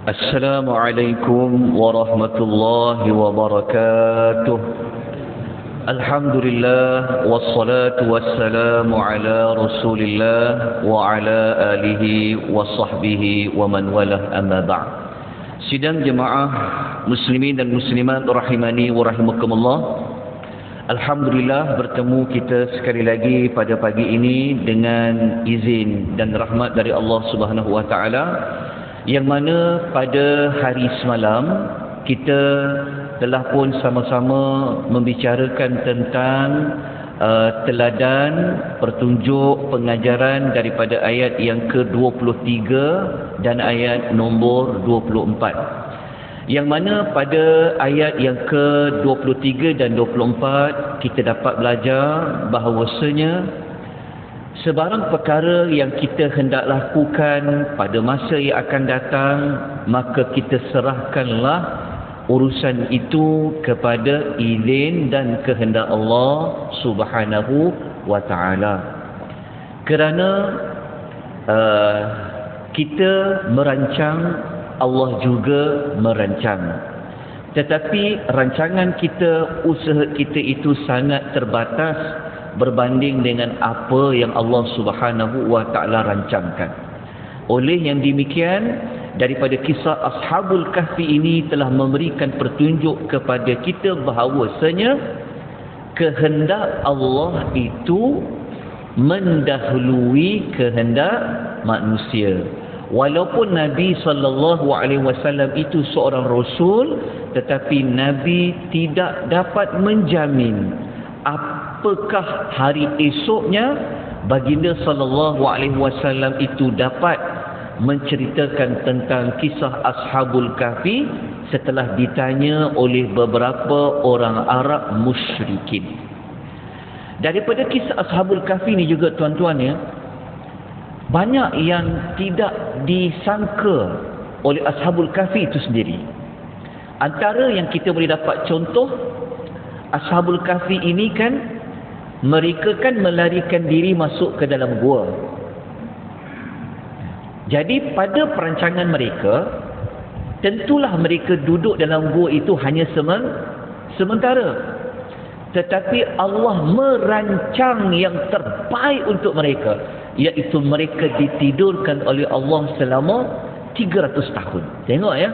Assalamualaikum warahmatullahi wabarakatuh. Alhamdulillah wassalatu wassalamu ala Rasulillah wa ala alihi wa sahbihi wa man walah, amma ba'd. Sidang jemaah muslimin dan muslimat rahimani wa rahimakumullah. Alhamdulillah bertemu kita sekali lagi pada pagi ini dengan izin dan rahmat dari Allah Subhanahu wa taala, yang mana pada hari semalam kita telah pun sama-sama membicarakan tentang teladan petunjuk pengajaran daripada ayat yang ke-23 dan ayat nombor 24, yang mana pada ayat yang ke-23 dan 24 kita dapat belajar bahawasanya sebarang perkara yang kita hendak lakukan pada masa yang akan datang, maka kita serahkanlah urusan itu kepada izin dan kehendak Allah Subhanahu wa taala. Kerana kita merancang, Allah juga merancang. Tetapi rancangan kita, usaha kita itu sangat terbatas berbanding dengan apa yang Allah Subhanahu wa taala rancangkan. Oleh yang demikian, daripada kisah Ashabul Kahfi ini telah memberikan petunjuk kepada kita bahawasanya kehendak Allah itu mendahului kehendak manusia. Walaupun Nabi SAW itu seorang Rasul, tetapi Nabi tidak dapat menjamin apakah hari esoknya baginda SAW itu dapat menceritakan tentang kisah Ashabul Kahfi setelah ditanya oleh beberapa orang Arab musyrikin. Daripada kisah Ashabul Kahfi ini juga tuan-tuan ya, banyak yang tidak disangka oleh Ashabul Kahfi itu sendiri. Antara yang kita boleh dapat contoh, Ashabul Kahfi ini kan mereka kan melarikan diri masuk ke dalam gua. Jadi pada perancangan mereka, tentulah mereka duduk dalam gua itu hanya sementara. Tetapi Allah merancang yang terbaik untuk mereka, iaitu mereka ditidurkan oleh Allah selama 300 tahun. Tengok ya.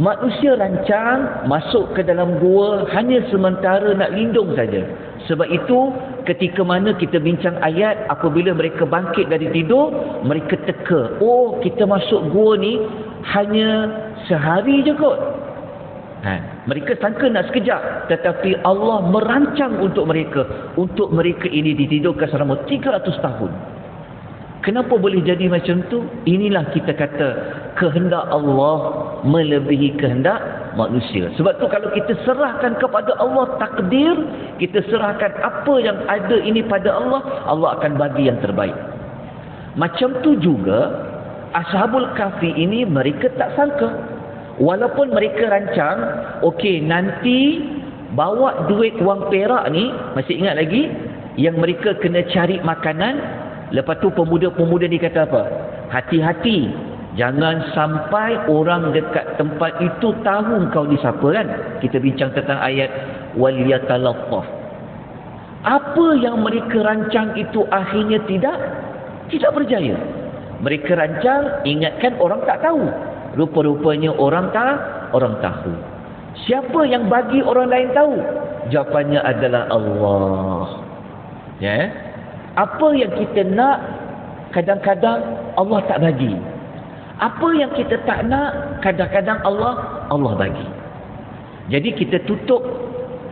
Manusia rancang masuk ke dalam gua hanya sementara nak lindung saja. Sebab itu ketika mana kita bincang ayat, apabila mereka bangkit dari tidur, mereka teka, oh kita masuk gua ni hanya sehari je kot. Mereka sangka nak sekejap, tetapi Allah merancang untuk mereka ini ditidurkan selama 300 tahun. Kenapa boleh jadi macam tu? Inilah kita kata kehendak Allah melebihi kehendak manusia. Sebab tu kalau kita serahkan kepada Allah takdir, kita serahkan apa yang ada ini pada Allah, Allah akan bagi yang terbaik. Macam tu juga Ashabul Kahfi ini mereka tak sangka. Walaupun mereka rancang, okey nanti bawa duit wang perak ni, masih ingat lagi yang mereka kena cari makanan. Lepas tu pemuda-pemuda ni kata apa? Hati-hati, jangan sampai orang dekat tempat itu tahu kau ni siapa kan? Kita bincang tentang ayat waliyatalaffaf. Apa yang mereka rancang itu akhirnya tidak berjaya. Mereka rancang, ingatkan orang tak tahu. Rupa-rupanya orang tahu. Siapa yang bagi orang lain tahu? Jawapannya adalah Allah. Ya. Apa yang kita nak, kadang-kadang Allah tak bagi. Apa yang kita tak nak, kadang-kadang Allah bagi. Jadi kita tutup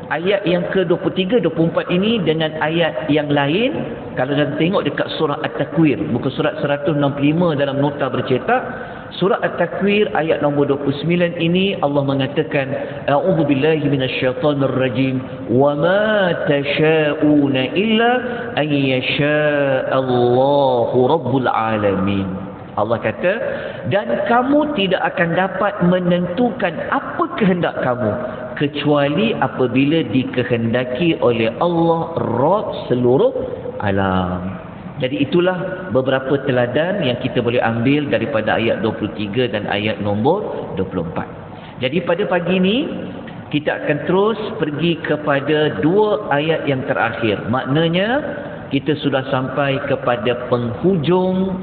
ayat yang ke-23, 24 ini dengan ayat yang lain. Kalau kita tengok dekat surah At-Takwir, muka surat 165 dalam nota bercetak, surah At-Takwir ayat nombor 29 ini Allah mengatakan, a'udzu billahi minasyaitonir rajim, wa ma tasha'una illa an yasha'allahu rabbul alamin. Allah kata, dan kamu tidak akan dapat menentukan apa kehendak kamu kecuali apabila dikehendaki oleh Allah Rabb seluruh alam. Jadi itulah beberapa teladan yang kita boleh ambil daripada ayat 23 dan ayat nombor 24. Jadi pada pagi ini kita akan terus pergi kepada dua ayat yang terakhir. Maknanya kita sudah sampai kepada penghujung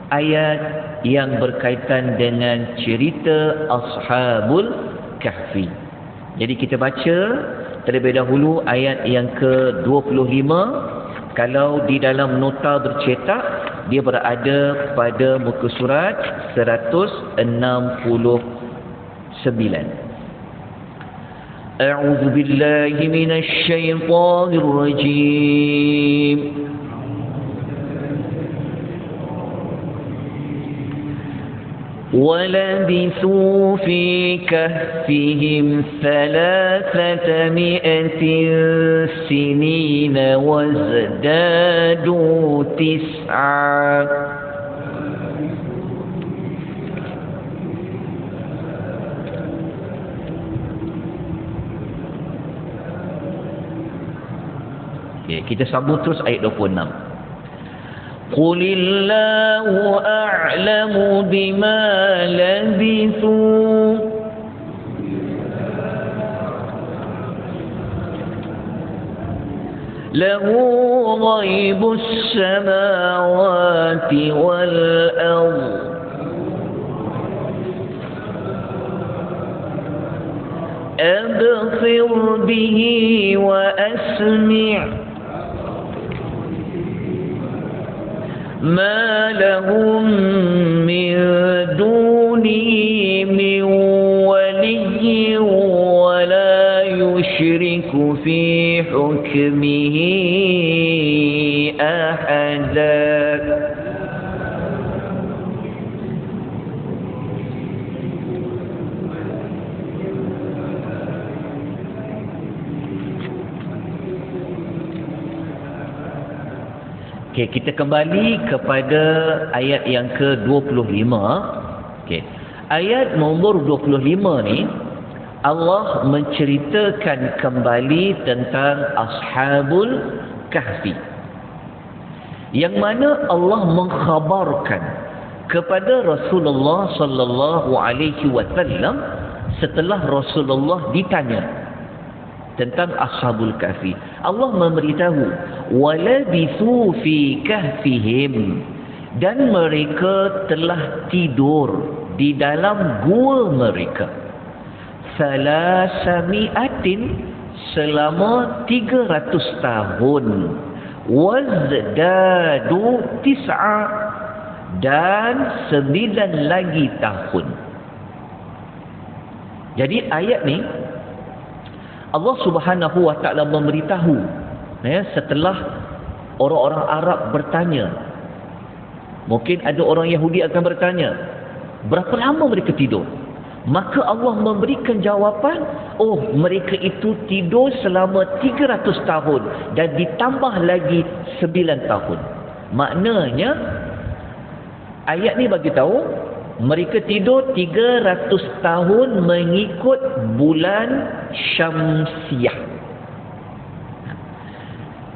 ayat yang berkaitan dengan cerita Ashabul Kahfi. Jadi kita baca terlebih dahulu ayat yang ke-25. Kalau di dalam nota bercetak, dia berada pada muka surat 169. A'udzu billahi minasy syaithanir rajim. وَلَبِثُوا فِي كَهْفِهِمْ 300 سِنِينَ وَازْدَادُوا 9. Okay, kita sambung terus ayat 26. قُلِ اللَّهُ أَعْلَمُ بِمَا لَبِثُوا لَهُ غَيْبُ السَّمَاوَاتِ وَالْأَرْضِ أَبْصِرْ بِهِ وَأَسْمِعْ ما لهم من دونه من ولي ولا يشرك في حكمه أحدا. Okay, kita kembali kepada ayat yang ke-25. Okay. Ayat nombor 25 ni Allah menceritakan kembali tentang Ashabul Kahfi. Yang mana Allah mengkhabarkan kepada Rasulullah sallallahu alaihi wasallam setelah Rasulullah ditanya tentang Ashabul Kahfi. Allah memberitahu walabithu fi kahfihim, dan mereka telah tidur di dalam gua mereka 300 selama 300 tahun, wazdadu 9 dan 9 lagi tahun. Jadi ayat ni Allah Subhanahu wa taala memberitahu, setelah orang-orang Arab bertanya, mungkin ada orang Yahudi akan bertanya, berapa lama mereka tidur? Maka Allah memberikan jawapan, oh mereka itu tidur selama 300 tahun dan ditambah lagi 9 tahun. Maknanya ayat ni bagi tahu mereka tidur 300 tahun mengikut bulan Syamsiah.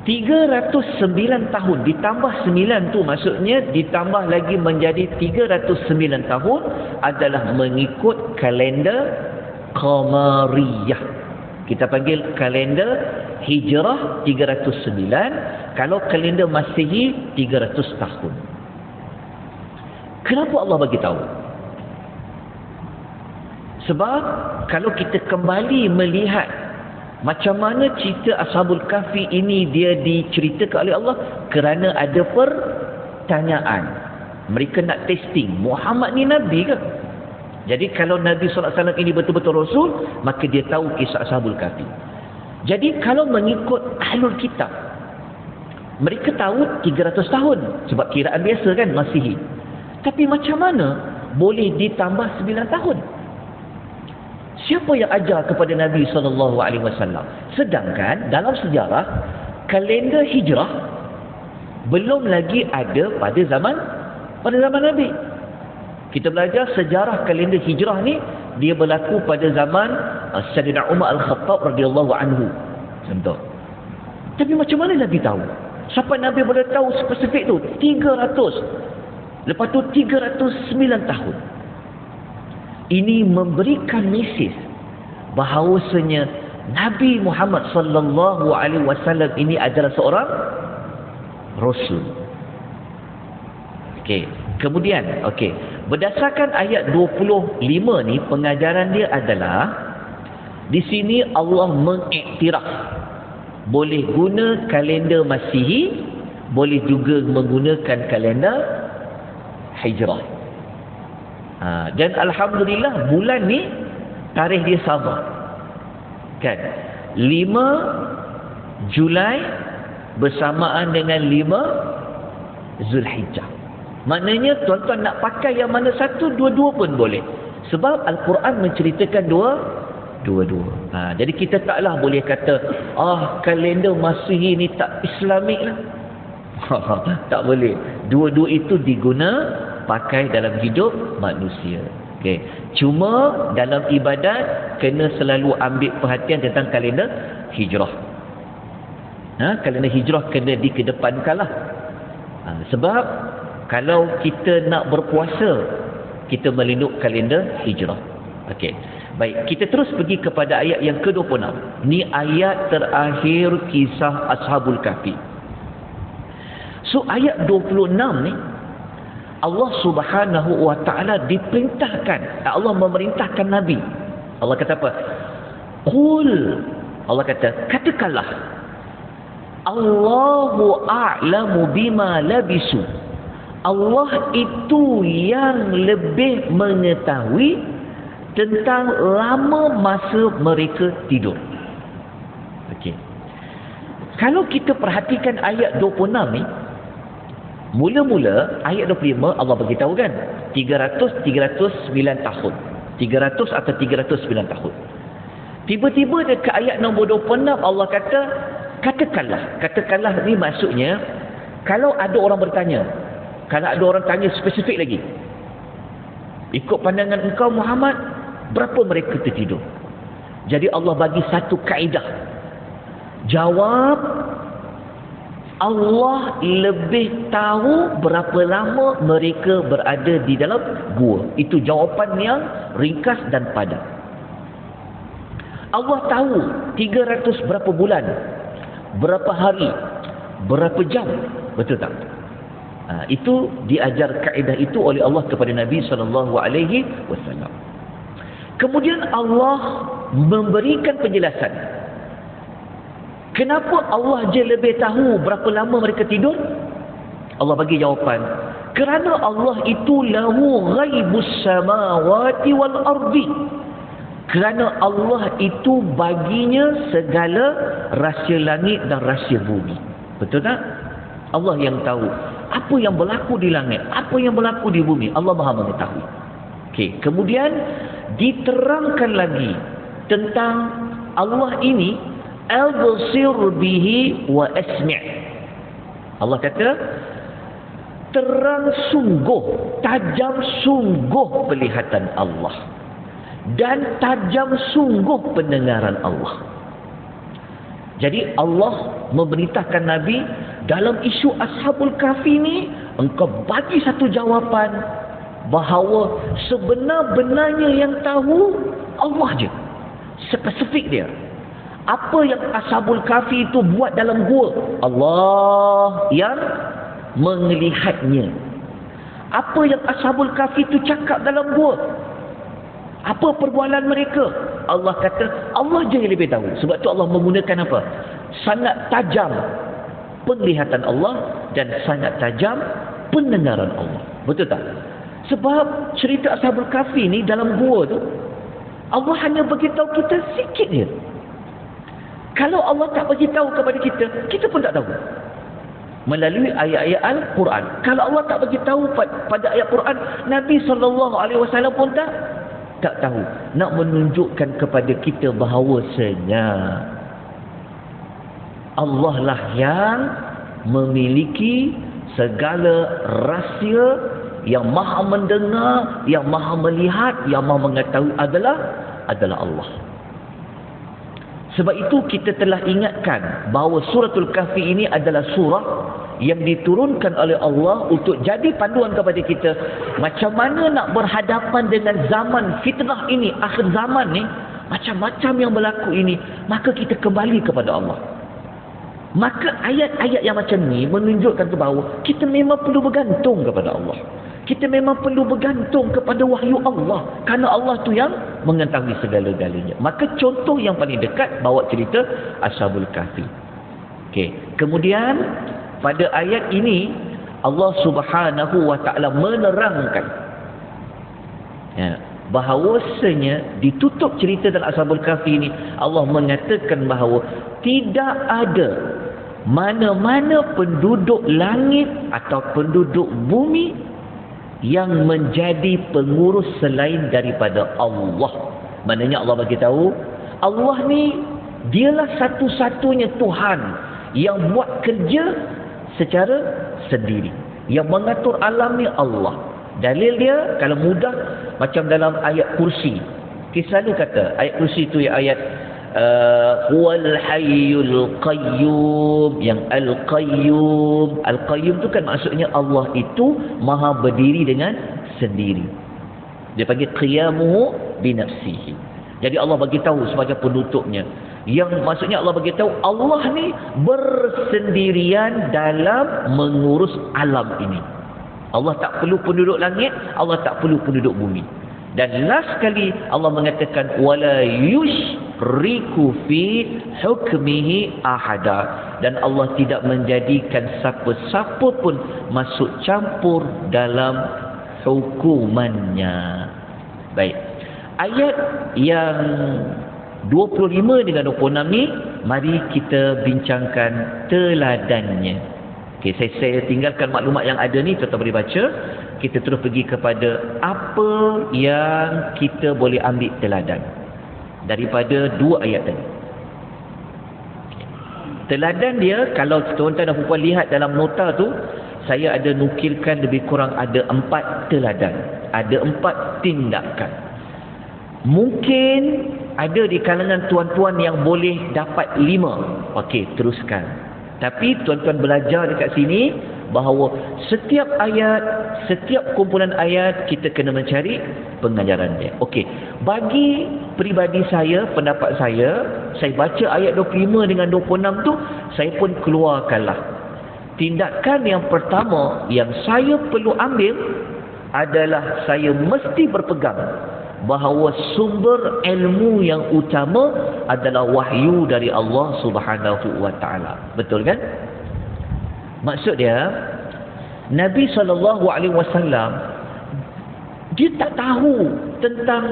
309 tahun ditambah 9 tu maksudnya ditambah lagi menjadi 309 tahun adalah mengikut kalender Qamariyah. Kita panggil kalender Hijrah 309, kalau kalender Masihi 300 tahun. Kenapa Allah bagi tahu? Sebab kalau kita kembali melihat macam mana cerita Ashabul Kahfi ini dia diceritakan oleh Allah, kerana ada pertanyaan. Mereka nak testing, Muhammad ni Nabi ke? Jadi kalau Nabi SAW ini betul-betul Rasul, maka dia tahu kisah Ashabul Kahfi. Jadi kalau mengikut Ahlul Kitab, mereka tahu 300 tahun sebab kiraan biasa kan, Masihi. Tapi macam mana boleh ditambah 9 tahun? Siapa yang ajar kepada Nabi SAW? Sedangkan dalam sejarah, kalender hijrah belum lagi ada pada zaman Nabi. Kita belajar sejarah kalender hijrah ni, dia berlaku pada zaman Sayyidina Umar Al-Khattab radhiyallahu anhu. Contoh. Tapi macam mana Nabi tahu? Sampai Nabi boleh tahu spesifik tu 300. Lepas tu 309 tahun. Ini memberikan mesej bahawasanya Nabi Muhammad sallallahu alaihi wasallam ini adalah seorang rasul. Okey, kemudian berdasarkan ayat 25 ni, pengajaran dia adalah di sini Allah mengiktiraf boleh guna kalender Masihi, boleh juga menggunakan kalender Hijrah. Dan alhamdulillah bulan ni tarikh dia sama. Kan? 5 Julai bersamaan dengan 5 Zulhijjah. Maknanya tuan-tuan nak pakai yang mana satu, dua-dua pun boleh. Sebab Al-Quran menceritakan dua-dua. Jadi kita taklah boleh kata kalender Masihi ni tak Islamik lah. Tak boleh. Dua-dua itu diguna pakai dalam hidup manusia. Okey. Cuma dalam ibadat kena selalu ambil perhatian tentang kalender hijrah. Kalender hijrah kena dikedepankanlah. Sebab kalau kita nak berpuasa, kita melinduk kalender hijrah. Okey. Baik, kita terus pergi kepada ayat yang ke-26. Ni ayat terakhir kisah Ashabul Kahfi. So ayat 26 ni Allah Subhanahu wa taala diperintahkan, Allah memerintahkan Nabi. Allah kata apa? Qul, Allah kata, katakanlah, Allahu a'lamu bima labisu. Allah itu yang lebih mengetahui tentang lama masa mereka tidur. Okey. Kalau kita perhatikan ayat 26 ni, mula-mula ayat 25 Allah beritahu kan 309 tahun. 300 atau 309 tahun. Tiba-tiba dekat ayat nombor 26 Allah kata katakanlah ni maksudnya kalau ada orang bertanya, kalau ada orang tanya spesifik lagi, ikut pandangan engkau Muhammad, berapa mereka tertidur? Jadi Allah bagi satu kaedah. Jawab, Allah lebih tahu berapa lama mereka berada di dalam gua. Itu jawapan yang ringkas dan padat. Allah tahu 300 berapa bulan, berapa hari, berapa jam. Betul tak? Itu diajar kaedah itu oleh Allah kepada Nabi SAW. Kemudian Allah memberikan penjelasan. Kenapa Allah je lebih tahu berapa lama mereka tidur? Allah bagi jawapan. Kerana Allah itu lahu ghaibus samawati wal ardi. Kerana Allah itu baginya segala rahsia langit dan rahsia bumi. Betul tak? Allah yang tahu apa yang berlaku di langit, apa yang berlaku di bumi. Allah Maha mengetahui. Okey, kemudian diterangkan lagi tentang Allah ini al-basir bihi wa asmi'. Allah kata terang sungguh, tajam sungguh penglihatan Allah dan tajam sungguh pendengaran Allah. Jadi Allah memerintahkan Nabi dalam isu Ashabul Kahfi ni, engkau bagi satu jawapan bahawa sebenar-benarnya yang tahu Allah je. Spesifik dia. Apa yang Ashabul Kahfi itu buat dalam gua, Allah yang melihatnya. Apa yang Ashabul Kahfi itu cakap dalam gua, apa perbualan mereka, Allah kata Allah je yang lebih tahu. Sebab tu Allah menggunakan apa? Sangat tajam penglihatan Allah dan sangat tajam pendengaran Allah. Betul tak? Sebab cerita Ashabul Kahfi ni dalam gua tu, Allah hanya beritahu kita sikit je. Kalau Allah tak beritahu kepada kita, kita pun tak tahu. Melalui ayat-ayat Al-Quran. Kalau Allah tak beritahu pada ayat Quran, Nabi SAW pun tak tahu. Nak menunjukkan kepada kita bahawasanya Allah lah yang memiliki segala rahsia, yang maha mendengar, yang maha melihat, yang maha mengetahui adalah Allah. Sebab itu kita telah ingatkan bahawa suratul kahfi ini adalah surah yang diturunkan oleh Allah untuk jadi panduan kepada kita macam mana nak berhadapan dengan zaman fitnah ini, akhir zaman ni, macam-macam yang berlaku ini, maka kita kembali kepada Allah. Maka ayat-ayat yang macam ni menunjukkan ke bahawa kita memang perlu bergantung kepada Allah. Kita memang perlu bergantung kepada wahyu Allah, kerana Allah tu yang mengetahui segala-galanya. Maka contoh yang paling dekat bawa cerita Ashabul Kahfi. Okey, kemudian pada ayat ini Allah Subhanahu wa taala menerangkan bahawasanya ditutup cerita dalam Ashabul Kahfi ini, Allah mengatakan bahawa tidak ada mana-mana penduduk langit atau penduduk bumi yang menjadi pengurus selain daripada Allah. Maknanya Allah bagi tahu, Allah ni dialah satu-satunya Tuhan yang buat kerja secara sendiri. Yang mengatur alam ni Allah. Dalil dia kalau mudah macam dalam ayat kursi. Kita selalu kata ayat kursi tu ayat huwal hayyul qayyum, yang al-qayyum. Al-qayyum tu kan maksudnya Allah itu maha berdiri dengan sendiri. Dia panggil qiyamuhu bi nafsihi. Jadi Allah bagi tahu sebagai penutupnya, yang maksudnya Allah bagi tahu Allah ni bersendirian dalam mengurus alam ini. Allah tak perlu penduduk langit, Allah tak perlu penduduk bumi. Dan last sekali Allah mengatakan wala yushriku fi hukmihi ahada, dan Allah tidak menjadikan siapa-siapa pun masuk campur dalam hukumannya. Baik. Ayat yang 25 dengan 26 ni mari kita bincangkan teladannya. Okey, saya tinggalkan maklumat yang ada ni, tuan-tuan boleh baca. Kita terus pergi kepada apa yang kita boleh ambil teladan daripada dua ayat tadi. Teladan dia, kalau tuan-tuan dan puan lihat dalam nota tu, saya ada nukilkan lebih kurang ada 4 teladan. Ada 4 tindakan. Mungkin ada di kalangan tuan-tuan yang boleh dapat 5. Okey, teruskan. Tapi tuan-tuan belajar dekat sini bahawa setiap ayat, setiap kumpulan ayat kita kena mencari pengajaran dia. Okey, bagi peribadi saya, pendapat saya baca ayat 25 dengan 26 tu, saya pun keluarkanlah. Tindakan yang pertama yang saya perlu ambil adalah saya mesti berpegang bahawa sumber ilmu yang utama adalah wahyu dari Allah Subhanahu wa taala. Betul kan? Maksud dia, Nabi SAW dia tak tahu tentang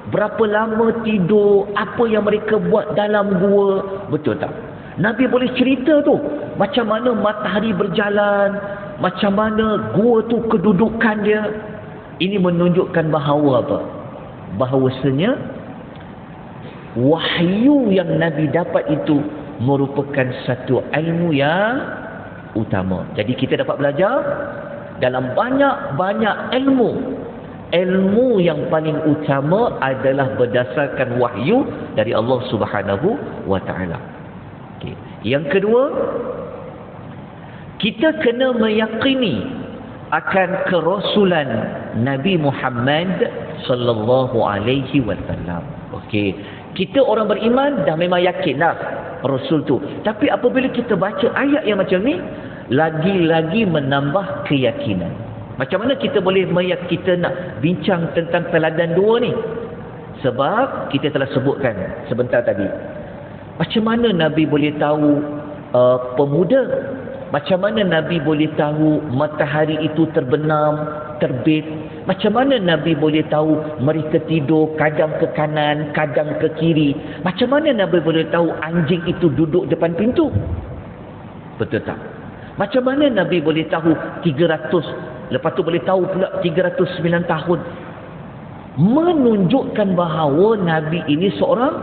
berapa lama tidur, apa yang mereka buat dalam gua. Betul tak? Nabi boleh cerita tu macam mana matahari berjalan, macam mana gua tu kedudukan dia. Ini menunjukkan bahawa apa? Bahawasanya wahyu yang Nabi dapat itu merupakan satu ilmu yang utama. Jadi kita dapat belajar dalam banyak-banyak ilmu yang paling utama adalah berdasarkan wahyu dari Allah Subhanahu wa taala. Okey. Yang kedua, kita kena meyakini akan kerasulan Nabi Muhammad sallallahu alaihi wasallam. Okey, kita orang beriman dah memang yakin dah Rasul tu. Tapi apabila kita baca ayat yang macam ni, lagi-lagi menambah keyakinan. Macam mana kita boleh kita nak bincang tentang teladan 2 ni? Sebab kita telah sebutkan sebentar tadi. Macam mana Nabi boleh tahu pemuda? Macam mana Nabi boleh tahu matahari itu terbenam, terbit? Macam mana Nabi boleh tahu mereka tidur kadang ke kanan, kadang ke kiri? Macam mana Nabi boleh tahu anjing itu duduk depan pintu? Betul tak? Macam mana Nabi boleh tahu 300, lepas tu boleh tahu pula 309 tahun? Menunjukkan bahawa Nabi ini seorang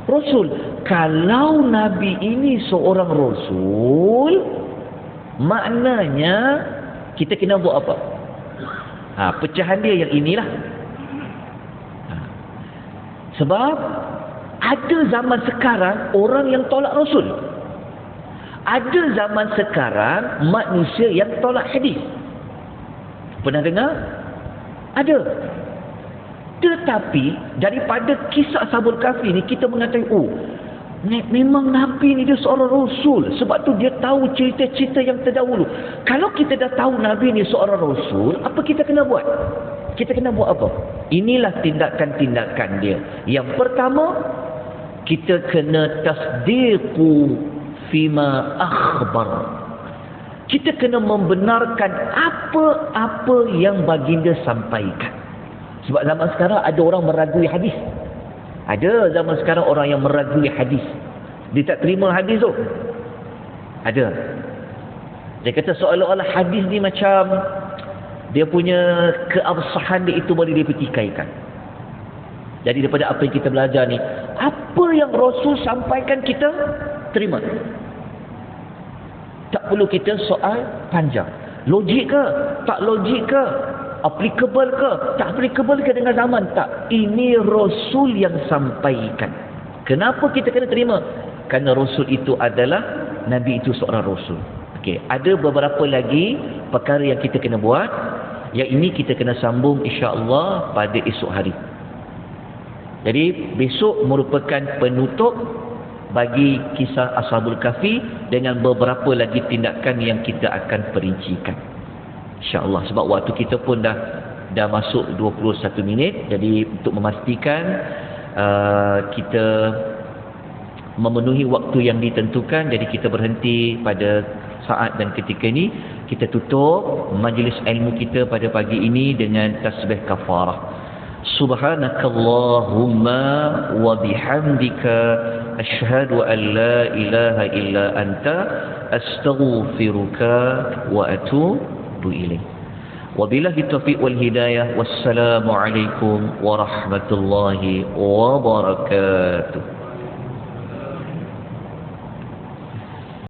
Rasul. Kalau Nabi ini seorang Rasul, maknanya kita kena buat apa? Pecahan dia yang inilah. Sebab ada zaman sekarang orang yang tolak Rasul. Ada zaman sekarang manusia yang tolak hadis. Pernah dengar? Ada. Tetapi daripada kisah Ashabul Kahfi ni kita mengatakan, oh, memang Nabi ni dia seorang Rasul. Sebab tu dia tahu cerita-cerita yang terdahulu. Kalau kita dah tahu Nabi ni seorang Rasul, apa kita kena buat? Kita kena buat apa? Inilah tindakan-tindakan dia. Yang pertama, kita kena tasdiqu fima akhbar. Kita kena membenarkan apa-apa yang baginda sampaikan. Sebab zaman sekarang ada orang meragui hadis. Ada zaman sekarang orang yang meragui hadis. Dia tak terima hadis tu. Ada. Dia kata seolah-olah hadis ni macam dia punya keabsahan dia itu boleh dipertikaikan. Jadi daripada apa yang kita belajar ni, apa yang Rasul sampaikan kita terima. Tak perlu kita soal panjang. Logik ke? Tak logik ke? Applicable ke? Tak applicable ke dengan zaman? Tak. Ini Rasul yang sampaikan. Kenapa kita kena terima? Kerana Rasul itu adalah, Nabi itu seorang Rasul. Okey, ada beberapa lagi perkara yang kita kena buat. Yang ini kita kena sambung insya-Allah pada esok hari. Jadi besok merupakan penutup bagi kisah Ashabul Kahfi dengan beberapa lagi tindakan yang kita akan perincikan. InsyaAllah. Sebab waktu kita pun dah masuk 21 minit. Jadi untuk memastikan kita memenuhi waktu yang ditentukan, jadi kita berhenti pada saat dan ketika ini. Kita tutup majlis ilmu kita pada pagi ini dengan tasbih kafarah. Subhanakallahumma wa bihamdika asyhadu an la ilaha illa anta astaghfiruka wa atubu ilaik. Wabillahi taufiq wal hidayah. Wassalamu alaikum warahmatullahi wabarakatuh.